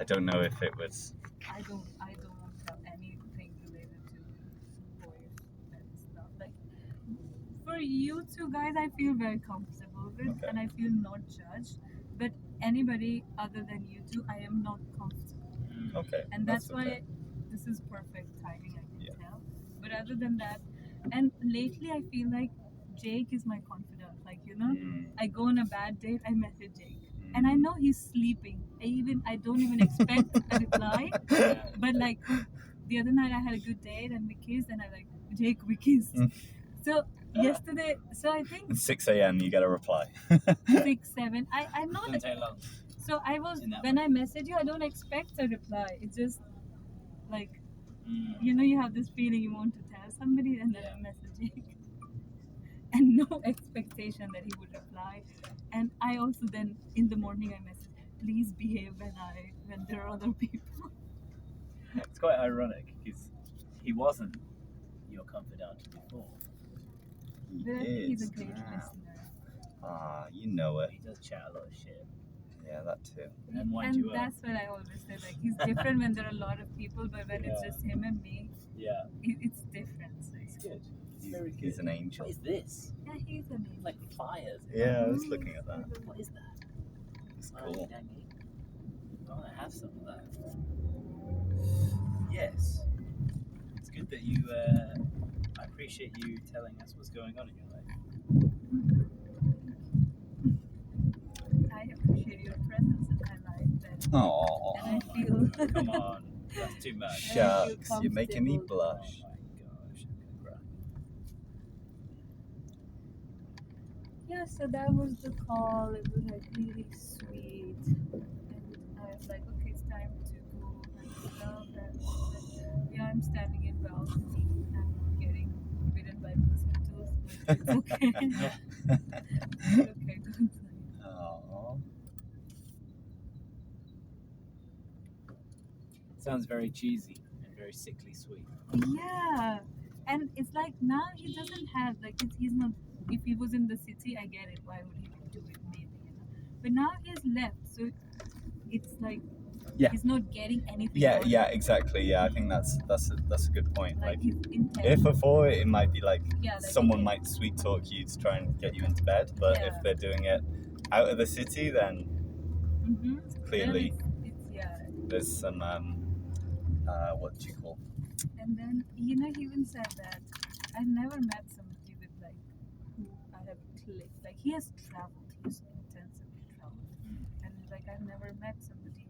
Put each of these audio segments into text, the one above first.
I don't know if it was. I don't have anything related to boys and stuff. Like for you two guys, I feel very comfortable with, Okay. and I feel not judged. But anybody other than you two, I am not comfortable. Okay. And that's why okay. this is perfect timing, I can Yeah. tell. But other than that, and lately I feel like Jake is my confidant. Like, you know, I go on a bad date, I message Jake. And I know he's sleeping. I don't even expect a reply. But like the other night I had a good date and we kissed and I like, Jake, we kissed. So yesterday, so I think At 6 a.m. you get a reply. 6, 7. I'm not. Doesn't take long. So I was In that when I message you, I don't expect a reply. It's just like you know, you have this feeling you want to tell somebody, and then I'm messaging, and no expectation that he would reply. And I also then in the morning I message, please behave when there are other people. It's quite ironic because he wasn't your confidant before. But I think he's a is great now. listener. Ah, you know it. He does chat a lot of shit. Yeah, that too. And wind And you up. that's what I always say. Like he's different when there are a lot of people, but when it's just him and me, Yeah. it's different. It's good. It's He's, very good. he's an angel. What is this? Yeah, he's amazing. Like fires. Yeah, I was looking at that. What is that? It's Oh, cool. dang it. I want to have some of that. Yes. It's good that you. I appreciate you telling us what's going on in your life. I appreciate your presence in my life, Oh, and I feel. Come on. That's too much. shucks, you're making me comfortable. blush. Oh my gosh, I'm gonna cry. Yeah, so that was the call. It was like really sweet, and I was like, okay, it's time to go and stuff. And yeah, I'm standing in balcony and getting bitten by mosquitoes, but it's okay. It's okay, don't worry. Oh, Sounds very cheesy and very sickly sweet. Yeah, and it's like now he doesn't have like he's not. If he was in the city, I get it. Why would he do it? Maybe, you know. But now he's left, so it's like Yeah. he's not getting anything. yeah, out of yeah, it. exactly. Yeah, I think that's a good point. Like Like, his intent. if before it might be like Yeah, like, someone okay. might sweet talk you to try and get you into bed, but Yeah. if they're doing it out of the city, then clearly It's yeah. there's some what do you call? And then you know he even said that I've never met somebody with like who I have clicked. Like he has traveled, he's intensively traveled, and like I've never met somebody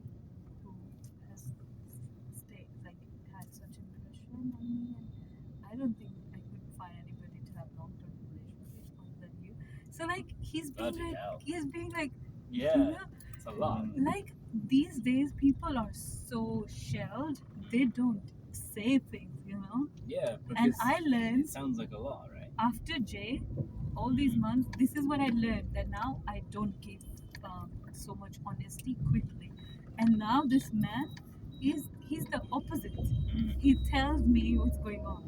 who has stayed like had such impression on me. And I don't think I could find anybody to have long-term relationships other than you. So like he's being Bloody like hell. you Yeah, know, it's a lot. like these days people are so shelled, they don't say things, you know. Yeah, because And I learned it sounds like a lot, right? after Jay, all these months, this is what I learned, that now I don't give so much honesty quickly. And now this man he's the opposite. He tells me what's going on.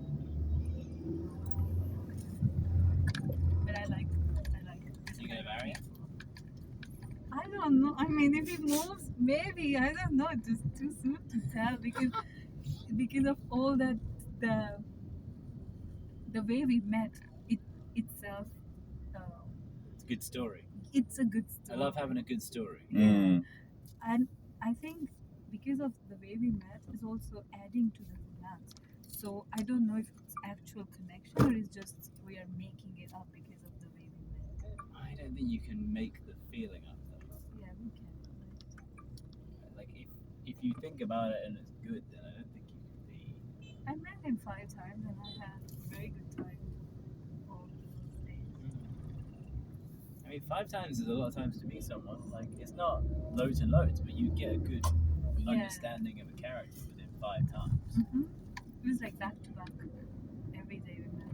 But I like it. You gonna marry him? I don't know. I mean, if he moves, maybe. I don't know. It's just too soon to tell because of all that the way we met itself. It's a good story. It's a good story. I love having a good story. Mm. And I think because of the way we met is also adding to the romance. So I don't know if it's actual connection or it's just we are making it up because of the way we met. I don't think you can make the feeling up though. Yeah, we can. Like if you think about it and it's good, then I don't think you can be. I met him 5 times and I had a very good time all those days. I mean, 5 times is a lot of times to meet someone. Like it's not loads and loads, but you get a good understanding of a character within 5 times. It was like back to back every day we met.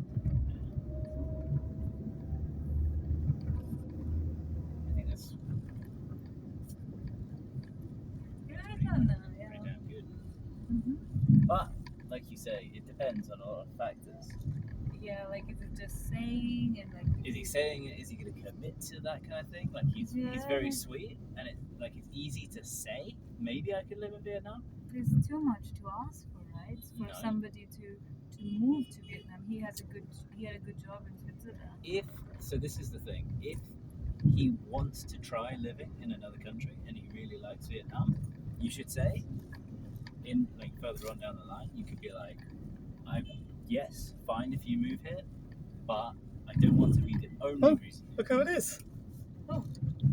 I think that's Yeah, I don't know. pretty Yeah. damn good. Mm-hmm. But like you say, it depends on a lot of factors. Yeah, like is it just saying and like Is he saying it? Is he going to commit to that kind of thing? Like he's very Yeah. sweet, and like it's easy to say maybe I could live in Vietnam. There's too much to ask for, right? For No. somebody to move to Vietnam. He had a good job in Switzerland. So this is the thing. If he wants to try living in another country and he really likes Vietnam, you should say, in like further on down the line, you could be like, yes, fine if you move here, but I don't want to be the only reason. Look how it is. Oh.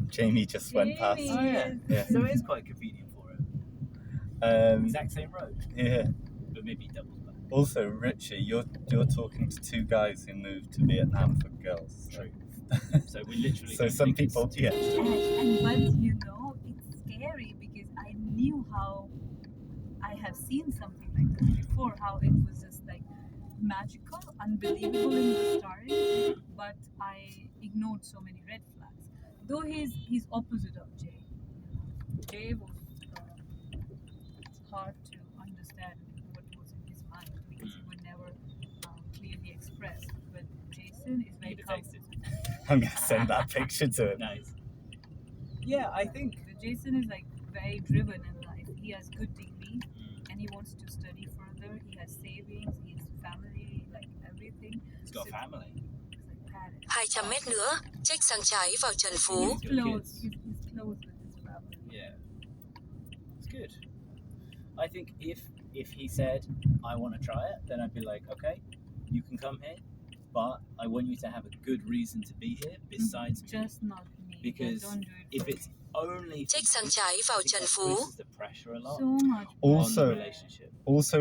Jamie just went past. Oh yeah. Yeah. So it is quite convenient for him. Exact same road, Yeah. but maybe double back. Also, Richie, you're talking to two guys who moved to Vietnam for girls. True. So we literally. So don't some think it's people, too yeah. And but it's scary because I knew how I have seen something like this before, how it was just like magical, unbelievable in the story, but I ignored so many red flags. Though he's opposite of Jay. Jay was it's hard to understand what was in his mind because he would never clearly express. But Jason is very Detective. I'm gonna send that picture to him. Nice. Yeah, I think. Jason is like very driven in life. He has good degree and he wants to study further. He has savings, he has family, like everything. He's got family. He's like parents. 200 mét nữa, check sang trái vào Trần Phú. He's close. He's close with his family. Yeah, it's good. I think if he said I want to try it, then I'd be like, okay, you can come here, but I want you to have a good reason to be here besides me. Just not me. Because don't do it if for it's only Check sang trái vào Trần Phú. increases the pressure a lot so much. on the Also, relationship.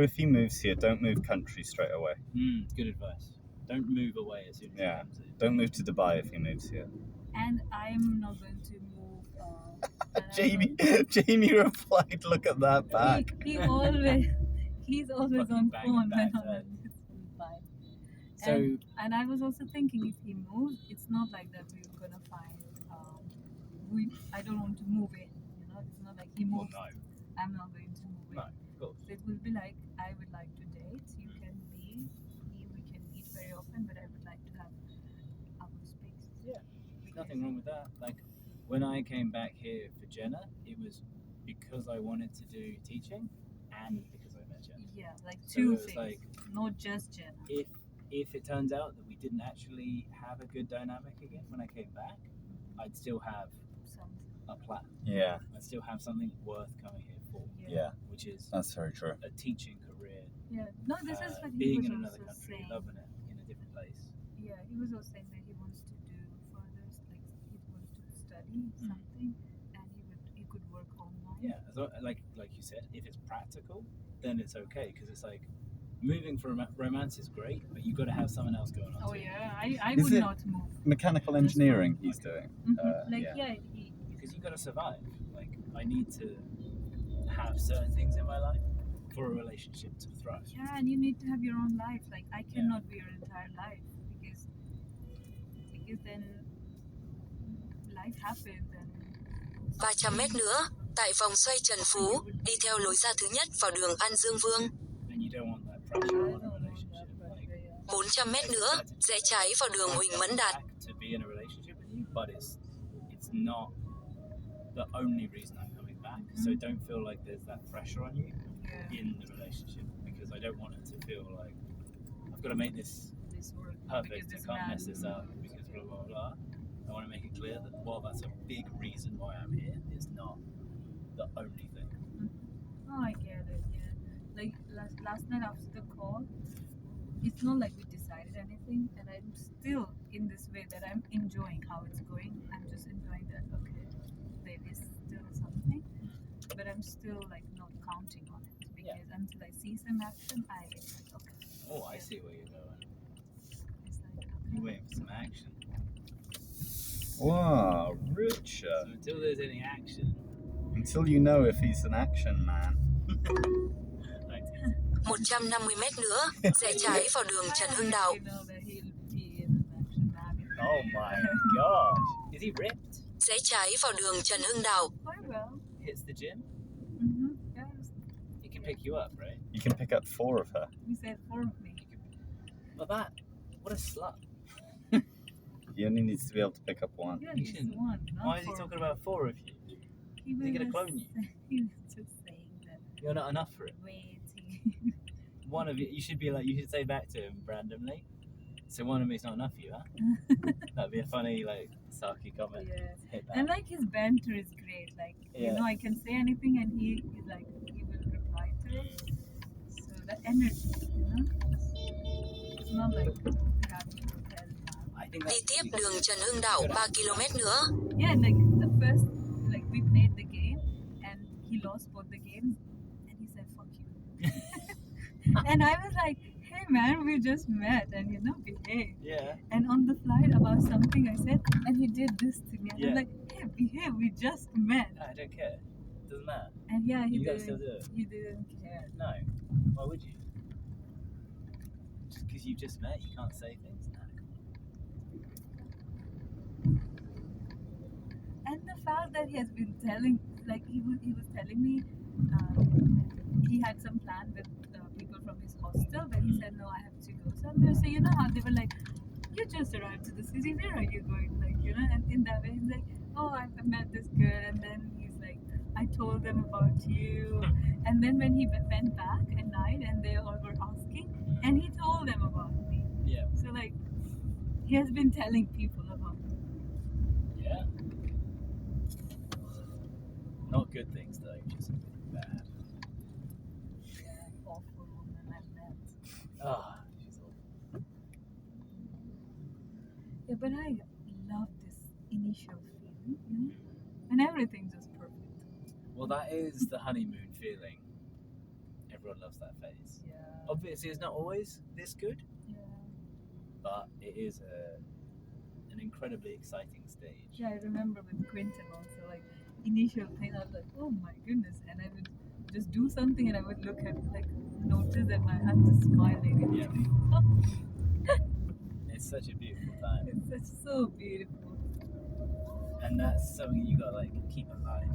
if he moves here, don't move country straight away. Good advice. Don't move away as soon as Yeah. he comes in. Don't move to Dubai if he moves here. And I'm not going to move. Jamie replied, "Look at that back." He's always Fucking on banging phone when back, I'm on this Dubai. So And I was also thinking if he moves, it's not like that we're gonna find. I don't want to move in. It's not like he well, moves. no, I'm not going to move in. no, of course. So it will be like I would like to date. You can be. We can meet very often, but I would like to have our space. Yeah, there's nothing wrong with that. Like when I came back here for Jenna, it was because I wanted to do teaching and because I met Jenna. Yeah, like So two it was things, like not just Jenna. if it turns out that we didn't actually have a good dynamic again when I came back, I'd still have a plan. Yeah, I'd still have something worth coming here for, yeah, which is that's very true. a teaching career, Yeah, no, this is what he being was in another also country, saying. loving it in a different place. Yeah, he was also saying that he wants to do further, like he wants to study something, and he could work online. Yeah, as long, like you said, if it's practical, then it's okay because it's like moving for romance is great, but you've got to have someone else going on. Oh too. yeah, I Is would it- not move. Mechanical engineering he's doing. Like yeah. Because you've got to survive. Like I need to have certain things in my life for a relationship to thrive. Yeah, and you need to have your own life. Like I cannot be your entire life because then life happens and 300 mét nữa, tại vòng xoay Trần Phú, đi theo lối ra thứ nhất vào đường An Dương Vương. And you don't want that pressure on a relationship. Like 400 mét nữa, rẽ trái vào đường Huỳnh Mẫn Đạt. to be in a relationship with you, but it's not the only reason I'm coming back. So don't feel like there's that pressure on you in the relationship because I don't want it to feel like I've got to make this this work. perfect. I Because can't mess this up because blah blah blah. I want to make it clear that while that's a big reason why I'm here, it's not the only thing. Oh, I get it. Yeah, like last night after the call, it's not like we decided anything, and I'm still in this way that I'm enjoying how it's going. I'm just enjoying that. Okay, there is still something, but I'm still like not counting on it because until I see some action, I get like okay. Oh, I see where you're going. It's like You're okay. waiting for some action. Wow, Richard. So until there's any action, Until you know if he's an action man. like 150 mét nữa, rẽ trái vào đường Trần Hưng Đạo. You know that he is an action man. oh my gosh, is he ripped? Rẽ trái vào đường Trần Hưng Đạo. Quite well. Hits the gym. Yes. He can pick you up, right? You can pick up 4 of her. He said for me. But that, what a slut. He only needs to be able to pick up 1. Yeah, You just shouldn't. one. Not Why is he four. talking about 4 of you? he Is he gonna was clone you? he was just saying that. You're not enough for him. Waiting. One of you should be like, you should say back to him randomly. So one of me's not enough for you, huh? That'd be a funny, like, sarky comment. Yeah. To hit back. And like his banter is great. Like Yeah. you know, I can say anything and he will reply to it. So the energy, you know, it's not like we have to tell him. I think Đi that's tiếp really đường good. Trần Hưng Đạo 3 km nữa. Yeah, like the first, like we played the game and he lost both the games and he said fuck you. And I was like, hey man, we just met and you know, behave. Yeah. And on the flight about something I said and he did this to me and Yeah. I'm like, hey, behave, we just met. I don't care. Doesn't matter. And yeah, You gotta still do it. he didn't care. No. Why would you? Just because you've just met, you can't say things? No. And the fact that he has been telling, like he was telling me, he had some plan with people from his hostel, but he said no, I have to go somewhere. So you know how they were like, you just arrived to the city, where are you going? Like you know, and in that way he's like, oh, I met this girl, and then he's like, I told them about you, and then when he went back at night, and they all were asking, and he told them about me. Yeah. So like, he has been telling people about me. Yeah. Not good things though, just bad. Awful woman I met. Ah, she's awful. Yeah, but I love this initial feeling, you know, and everything's just perfect. Well, that is the honeymoon feeling. Everyone loves that phase. Yeah. Obviously, it's not always this good, Yeah. but it is an incredibly exciting stage. Yeah, I remember with Quentin also, like, initial thing, I was like, oh my goodness, and I would just do something and I would look at, like, notice that my hand is smiling. Yeah. It's such a beautiful time. It's such so beautiful. And that's something you gotta, like, keep alive.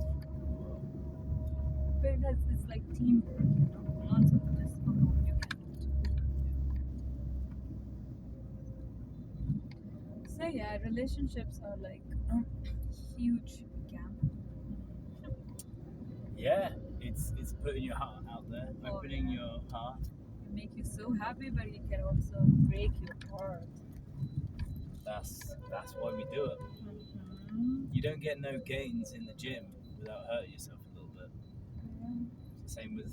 But it's like teamwork, you know, not just alone you cannot. So yeah, relationships are like a huge gamble. Yeah, it's putting your heart out there, Oh, opening yeah. your heart. It make you so happy, but it can also break your heart. That's why we do it. Mm-hmm. You don't get no gains in the gym without hurting yourself a little bit. Yeah. It's the same with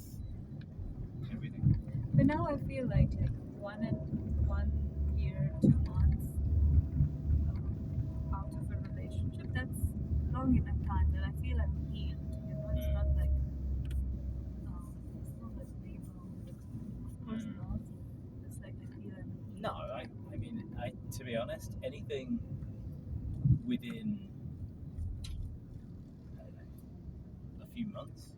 everything. But now I feel like 1 year, 2 months out of a relationship, that's long enough time that I feel I'm healed. You know, it's not like rebound. Of course not. It's like I feel I'm healed. No, I mean, to be honest, anything within, I don't know, a few months,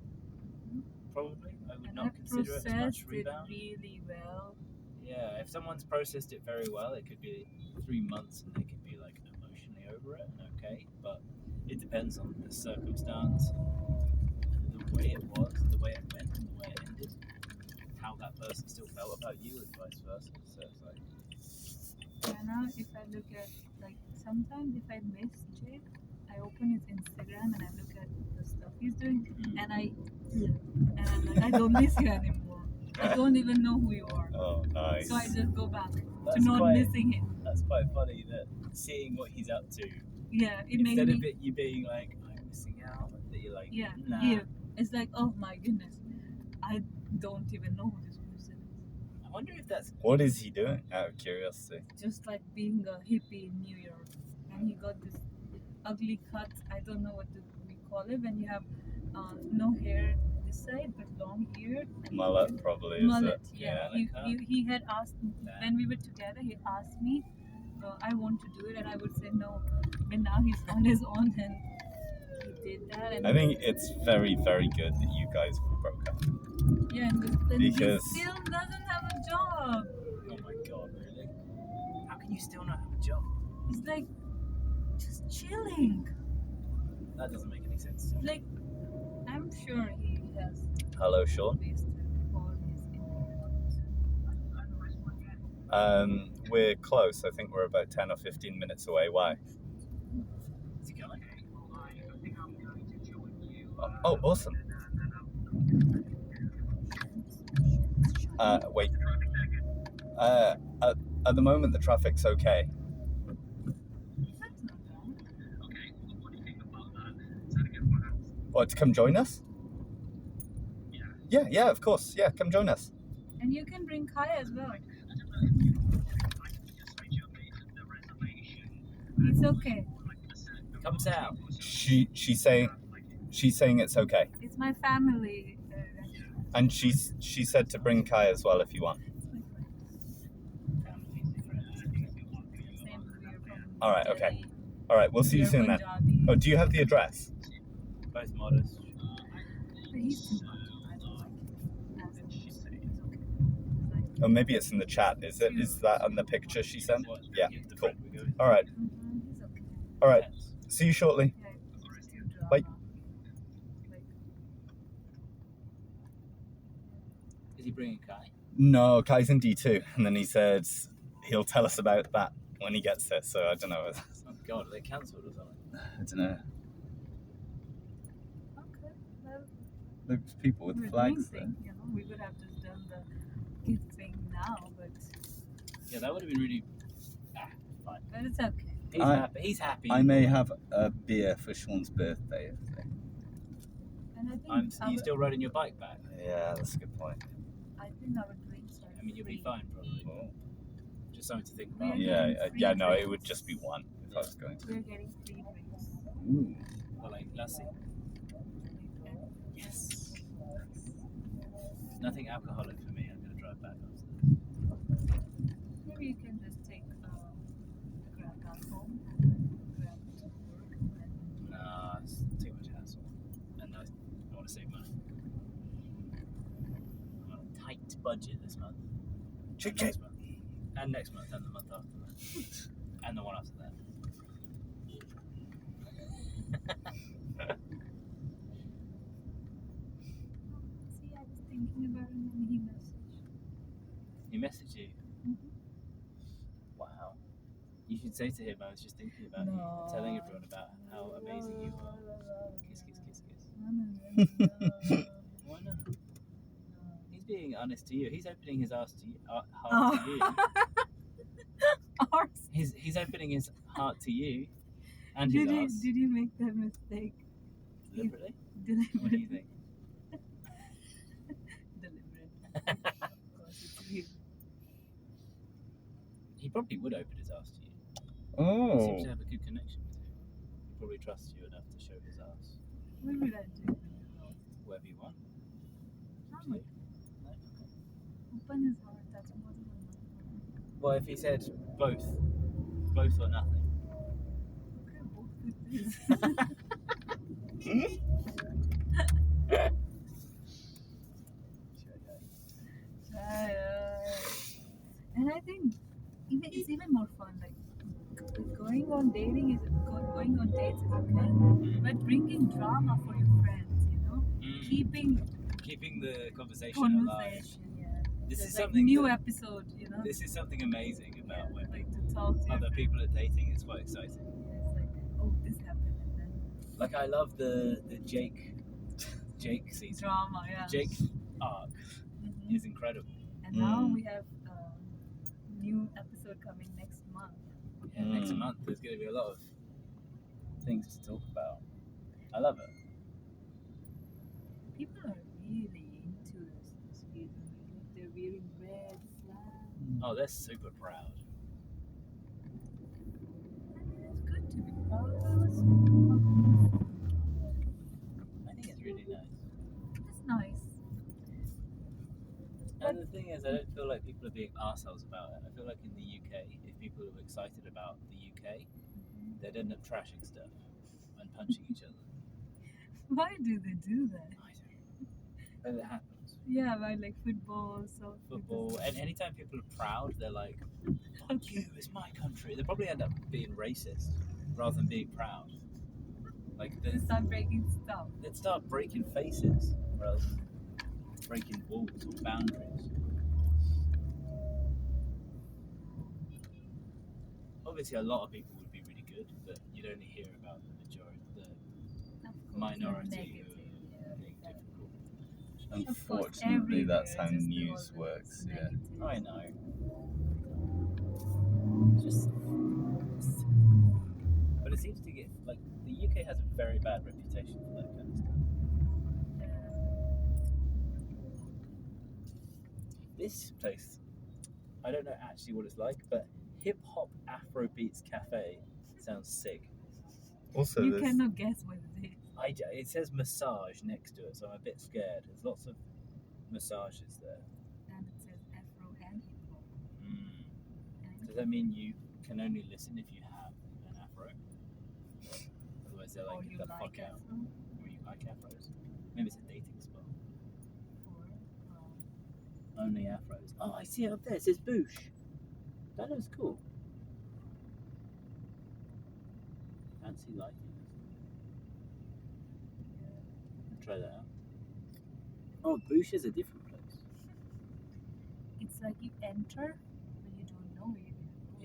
probably, I would And not I've consider it as much processed it rebound. really well. Yeah, if someone's processed it very well, it could be 3 months and they could be like emotionally over it and okay, but it depends on the circumstance, the way it was, the way it went, and the way it ended, how that person still felt about you and vice versa. So it's like, Yeah, now if I look at, like, sometimes if I miss Jake, I open his Instagram and I look at the stuff he's doing and I'm like, I don't miss you anymore. I don't even know who you are. Oh, nice. So I just go back to That's not quite- missing him. that's quite funny that seeing what he's up to, Yeah, it made instead of me, you being like, I'm missing out, that you're like, yeah, nah. yeah. It's like, oh my goodness, I don't even know who this person is. I wonder if that's What is he doing? Out of curiosity. Just like being a hippie in New York. And he got this ugly cut, I don't know what we call it, when you have no hair this side but long hair. Mullet, probably, is Mullet, it? yeah. like that. He had asked me, That. when we were together, he asked me, I want to do it, and I would say no. But now he's on his own and he did that. And I think it's very, very good that you guys broke up. yeah, and he Because- still doesn't have a job. oh my god, really? How can you still not have a job? He's like just chilling. That doesn't make any sense. Like, I'm sure he has Hello, Sean. wasted all his income. We're close. I think we're about 10 or 15 minutes away. Why? Is he going? Oh, awesome. Wait. At the moment, the traffic's okay. That's not bad. What, to come join us? Yeah, of course. Yeah, come join us. And you can bring Kai as well. It's okay. Comes out. She's saying it's okay, It's my family. and she said to bring Kai as well if you want. Same we're from All right, okay. Delhi. All right, we'll see you We're soon then. Punjabi. Oh, do you have the address? Both modest. But he's too much. I don't like him. As it's okay. Oh, maybe it's in the chat. Is that on the picture she sent? What? Yeah, The cool. friend we go. All right. He's okay. All right. Yes. See you shortly. Yeah, it's too drama. Bye. Like, Is he bringing Kai? No, Kai's in D2, and then he said he'll tell us about that when he gets there. So I don't know. Oh God, are they cancelled or something? I don't know. okay. Well, There's people with we're flags doing there. thing, you know. We could have just done the gift thing now, but Yeah, that would have been really. Fine. it's okay. He's I- happy. He's happy. I may have a beer for Sean's birthday. And I think Are you still riding your bike back? Yeah, that's a good point. I think our drinks are I mean, you'll be free. fine probably. Oh. Just something to think We are about. getting Yeah, free yeah. No, it drinks. would just be one if I was going to. We're getting free drinks. Ooh. Or like lassi. And Yes. Nothing alcoholic for me. I'm gonna drive back upstairs. maybe you can just take grab that home and grab it to work. And then Nah, it's too much hassle. And I want to save money. I'm on a tight budget this month. Chick, And chick. next month. And next month, and the month after that. And the one after that. see, I was thinking about it and then he messaged. He messaged you. Mhm. Wow. You should say to him, I was just thinking about you, telling everyone about how amazing you are. Kiss, kiss, kiss, kiss. No. Why not? He's being honest to you. He's opening his ass to you, heart to you. Ours. He's opening his heart to you and his ass. Did you make that mistake? Deliberately? Deliberate. What do you think? Deliberate. Of course, it's you. He probably would open his ass to you. He Oh. seems to have a good connection with you. He probably trusts you enough to show his ass. What would I do? Whatever you want. How Up to much? you. No? Okay. Open his heart. That's more than enough. Well, if he said both or nothing. Okay, both with this. And I think it's even more fun. Like going on dating is going on dates is okay, but bringing drama for your friends, you know, Keeping the conversation alive. conversation. Yeah. This There's is like something new that- episode, you know. This is something amazing about when like to talk to your other friends. people are dating. It's quite exciting. Yeah, it's like, oh, this happened, and then Like I love the Jake season. drama. Yeah. Jake arc Mhm. is incredible. And now Mm. we have new episode coming next month. Yeah, next month there's going to be a lot of things to talk about. I love it. People are really into this season. Like, they're wearing red flags. Oh, they're super proud. I mean, it's good to be proud of us. I think it's really nice. It's nice. And the thing is, I don't feel like people are being arseholes about it. I feel like in the UK, if people were excited about the UK, they'd end up trashing stuff and punching each other. Why do they do that? I don't know. But it happens. Yeah, by like football, so Football, and anytime people are proud, they're like, fuck you, it's my country. They probably end up being racist rather than being proud. Like, they start breaking stuff. they'd start breaking faces rather than breaking walls or boundaries. Obviously, a lot of people would be really good, but you'd only hear about the majority, the Of course, minority negative. Unfortunately, that's how everywhere, just news all works. this Yeah. negative. I know. Just, but it seems to get like the UK has a very bad reputation for that kind of stuff. This place, I don't know actually what it's like, but Hip Hop Afro Beats Cafe sounds sick. Also, You there's cannot guess what it is. It says massage next to it, so I'm a bit scared. There's lots of massages there. And it says Afro and hip hop. Does that mean you can only listen if you have an afro? Otherwise, they're like, Or get you the like fuck out. Afro? Or you like afros? Maybe it's a dating spot. Or Only afros. Oh, I see it up there. It says Boosh. That looks cool. Fancy lighting. Try that out. Oh, Boosh is a different place. it's like you enter, but you don't know it.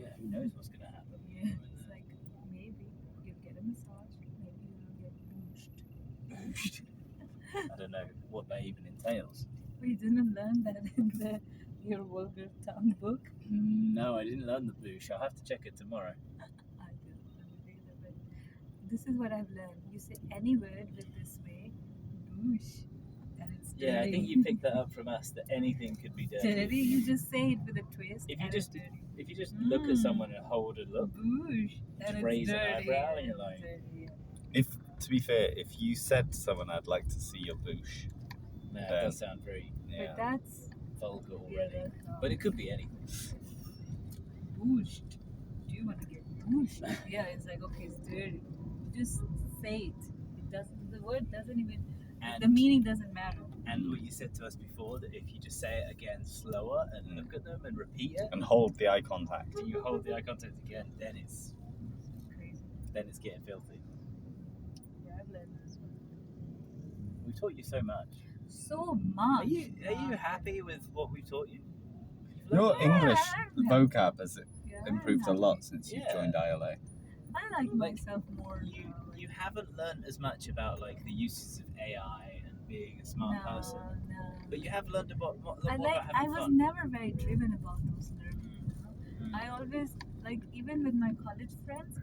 Yeah, who knows what's gonna happen? Yeah, it's like maybe you'll get a massage, maybe you'll get booshed. Booshed. I don't know what that even entails. We didn't learn that in your vulgar tongue book. No, I didn't learn the Boosh. I'll have to check it tomorrow. I didn't learn it either, but this is what I've learned. You say any word with this way, boosh, and it's dirty. Yeah, I think you picked that up from us that anything could be dirty. Dirty, you just say it with a twist. If you and just- it's dirty. If you just look at someone and hold a look, Boosh, and raise it's an dirty. eyebrow and you're like- dirty. to be fair, if you said to someone, "I'd like to see your boosh," it does sound very But that's vulgar yeah, already. that's not But it could be anything. booshed. Do you want to get booshed? Yeah, it's like okay, it's dirty. Just say it. It doesn't. The word doesn't even. The And meaning doesn't matter. and what you said to us before, that if you just say it again slower and look at them and repeat it, and hold the eye contact. and you hold the eye contact again, then it's Crazy. getting filthy. Yeah, I've learned this one. We taught you so much. So much. Are you happy with what we taught you? Your Yeah, English I'm vocab has Yeah, improved a I'm lot happy. since you Yeah. joined ILA. I like myself more. You now, like- you haven't learned as much about like the uses of AI and being a smart person, no. but you have learned about more I about having was fun. never very driven about those learning. You know? I always like even with my college friends,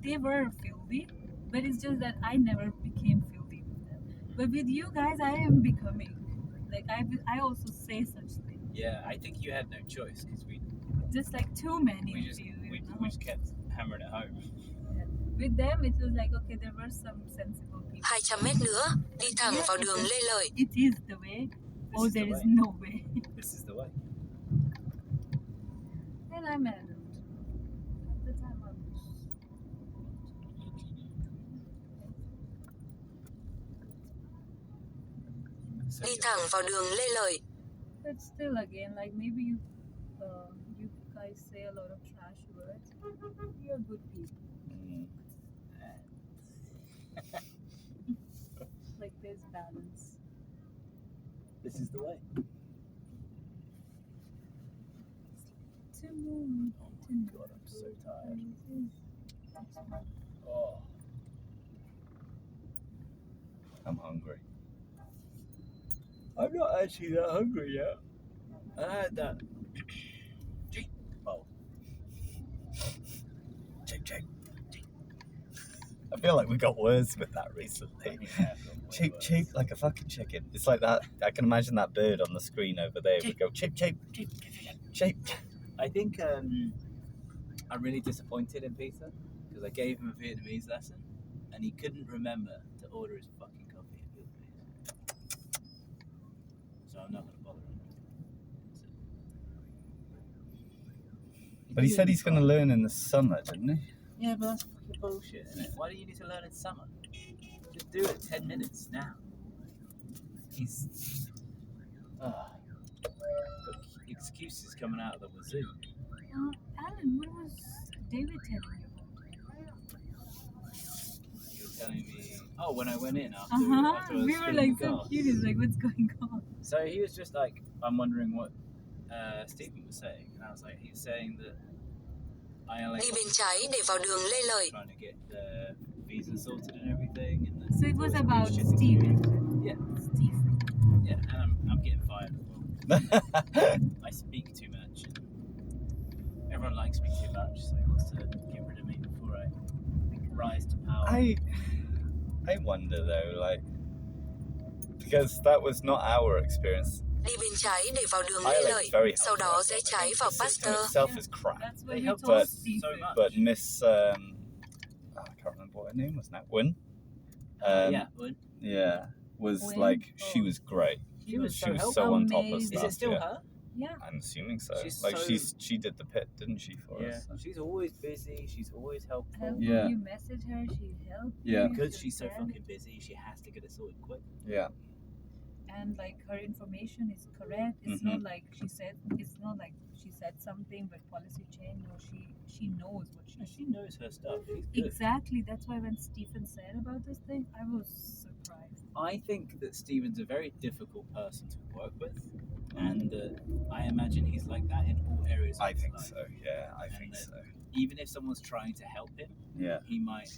they were filthy, but it's just that I never became filthy with them. But with you guys, I am becoming. Like I also say such things. Yeah, I think you had no choice because we Just like too many we of just you. we, You know? we just kept hammering it home. With them, it was like okay, there were some sensible people. 200 mét nữa, đi thẳng vào đường Lê Lợi. It is the way, or is the there is way. no way. This is the way. And I'm adult. At the time I was. So Đi you're- thẳng vào đường Lê Lợi. But still, again, like maybe you guys say a lot of trash words. You're good people. Mm. Like there's balance. This is the way. To move. Oh my god, I'm so tired. Oh, I'm hungry. I'm not actually that hungry yet. I had that. Oh. Check. I feel like we got worse with that recently. Cheep, like a fucking chicken. It's like that. I can imagine that bird on the screen over there would go cheep. I think I'm really disappointed in Peter because I gave him a Vietnamese lesson and he couldn't remember to order his fucking coffee in Vietnamese. So I'm not going to bother him. But he said he's going to learn in the summer, didn't he? Yeah, but that's fucking bullshit, isn't it? Why do you need to learn in summer? Just do it 10 minutes now. He's. Got excuses coming out of the wazoo. Alan, what was David telling you about? You were telling me. Oh, when I went in after. after I was We were spinning like the so car. curious, like what's going on? So he was just like, I'm wondering what Stephen was saying. And I was like, he was saying that ILA Đi bên trái để vào đường Lê Lợi. trying to get the visa sorted and everything. And So it was there about bullshit. Steven. Yeah. Stephen. I speak too much. Everyone likes me too much, so he wants to get rid of me before I rise to power. I wonder though, like, because that was not our experience. Đi bên trái để vào đường I Lê like Lợi, very sau đó rẽ trái vào The system Pasteur. itself is crap. That's what They he helped told us Stephen. so much. But Miss, I can't remember what her name was now. Wynn. Yeah, Wood. Yeah, was Wynn? like she was great. She was She was helpful. so on top of Amazing. stuff. Is it still yeah. her? Yeah. I'm assuming so. She's Like so- she did the pit, didn't she, for Yeah. us? She's always busy. She's always helpful. Yeah. You message her, she helped Yeah. you. Because she'll she's so tell. fucking busy, she has to get it sorted quick. Yeah. And like her information is correct. It's Mhm. not like she said. It's not like she said something but policy change. No, she knows what she. She knows her stuff. She's good. Exactly. That's why when Stephen said about this thing, I was surprised. I think that Stephen's a very difficult person to work with, and I imagine he's like that in all areas of I his think life. so. Yeah, I think And so. Even if someone's trying to help him, Yeah. he might